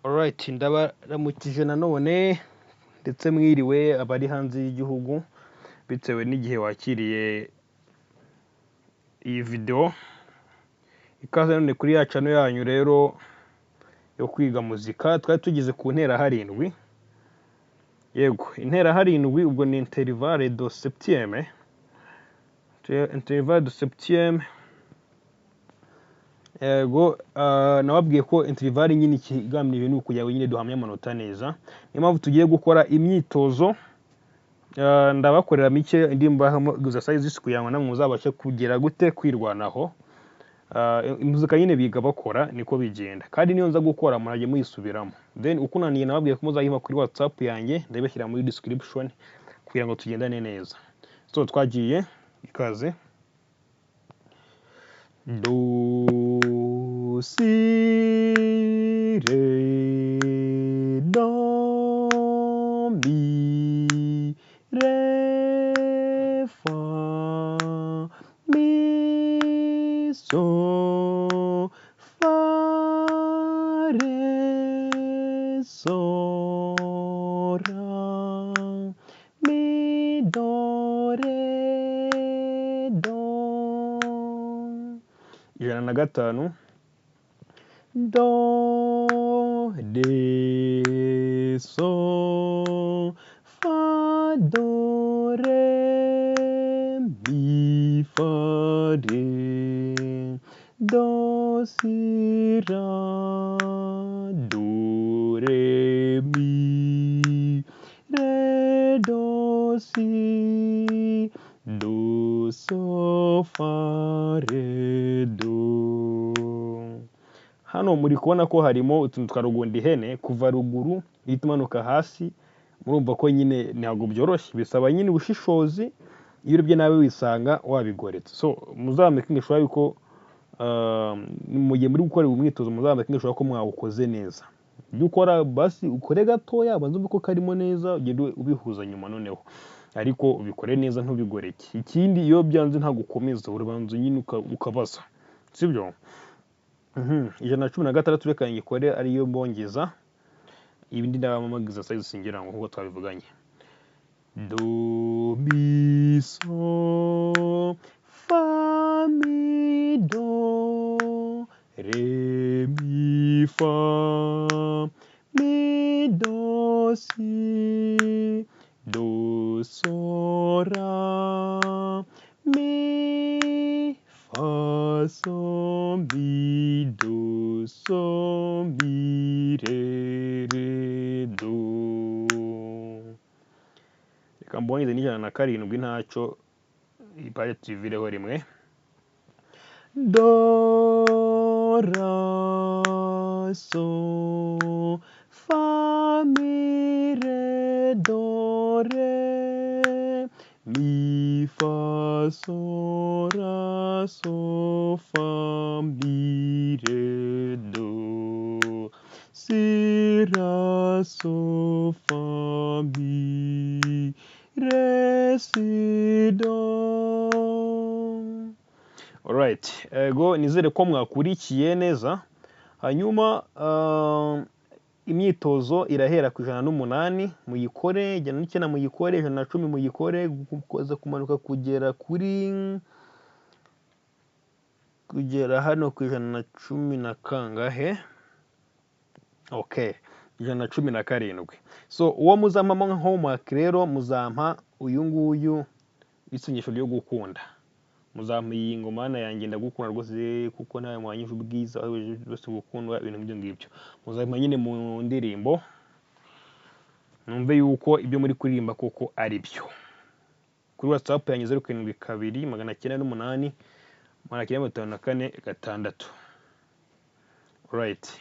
Alright, ndabaramukije nanone ndetse mwiriwe abari hanze y'igihugu bitewe n'igihe wakiriye iyi video. Ikaze none kuri ya channel yanyu rero yo kwiga muzika. Twari tugeze ku ntera harindwi. Yego, intera harindwi ubwo ni intervalle de septième. Intervalle de septième. Yego, nababwiye ko intervalle nyine ikigamije ni ukugira ngo nyine duhamye amanota neza. Niyo mpamvu tugiye gukora imyitozo. Ndabakorera mike ndimbaho exercises kugira ngo namwe muzabashe kugera gute kwirwanaho. Muzika nyine biga bakora niko bigenda. Kandi niyo nza gukora murajye muyisubiramo. Then ukunaniye nababwiye ko muzayima kuri WhatsApp yanjye ndabashyira muri description kugira ngo tugendane neza. So twagiye, ikaze. Do, si, re, do, mi, re, fa, mi, so, fa, re, so, ra, mi, do, re, do. 105. Do, re, so, fa, do, re, mi, fa, re, do, si, ra, do, re, mi, re, do, si, do, so, fa, re, do. Hano muri kubona ko harimo utuntu twa rugundi hene kuva ruguru ihita imanuka hasi. Murumva ko nyine ntabwo byoroshye, bisaba nyine ubushishozi. Iyo urebye nawe wisanga wabigoretse. So muzameke ngishoboye yuko mu gihe muri gukora umwitozo muzameke ngishoboye ko mwawukoze neza. Ibyo ukora basi ukore gatoya banze uko karimo neza ugende ubihuza nyuma noneho. Ariko ubikore neza ntubigoreke. Ikindi iyo byanze ntabwo ukomeza urabanza nyine ukabaza. Sibyo? 116 reka ngikore ariyo mbongeza. Ibindi ndabamamagiza exercise singira ngo nkuko twabivuganye. Do, mi, so, fa, mi, do, re, mi, fa, mi, do, si, do, so, ra, mi, fa, so, mi, do, so, mi, re, do. Reka mbongeze n'107 ntacyo ipare tuvireho rimwe. Do, ra, so, fa, mi, re, do, re, mi, fa, so, ra, so, fa, mi, re, do, si, ra, so, fa, mi, re, si, do. Alright, ego nizere ko mwakurikiye neza. Hanyuma imyitozo irahera ku 108 muyikore, 109 muyikore, 110 muyikore, kuza kumanuka kugera hano ku 110 na kangahe. Okay, 117. So uwo muzampamo nka homework rero muzampa uyu nguyu isengesho ryo gukunda. Muzampa iyi ngoma yanjye ndagukunda rwose kuko nawe mwanyije ubwiza bose gukundwa ibintu byo ngibyo. Muzampa nyine mu ndirimbo numve yuko ibyo muri kuririmba koko ari byo. Kuri WhatsApp yanjye 072 908 Alright.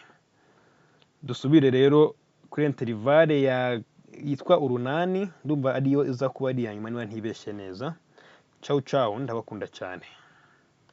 Dusubire rero kuri intervalle yitwa urunani. Ndumva ariyo iza kuba ari yanyuma niba ntibeshye neza. Ciao ciao, ndabakunda cyane.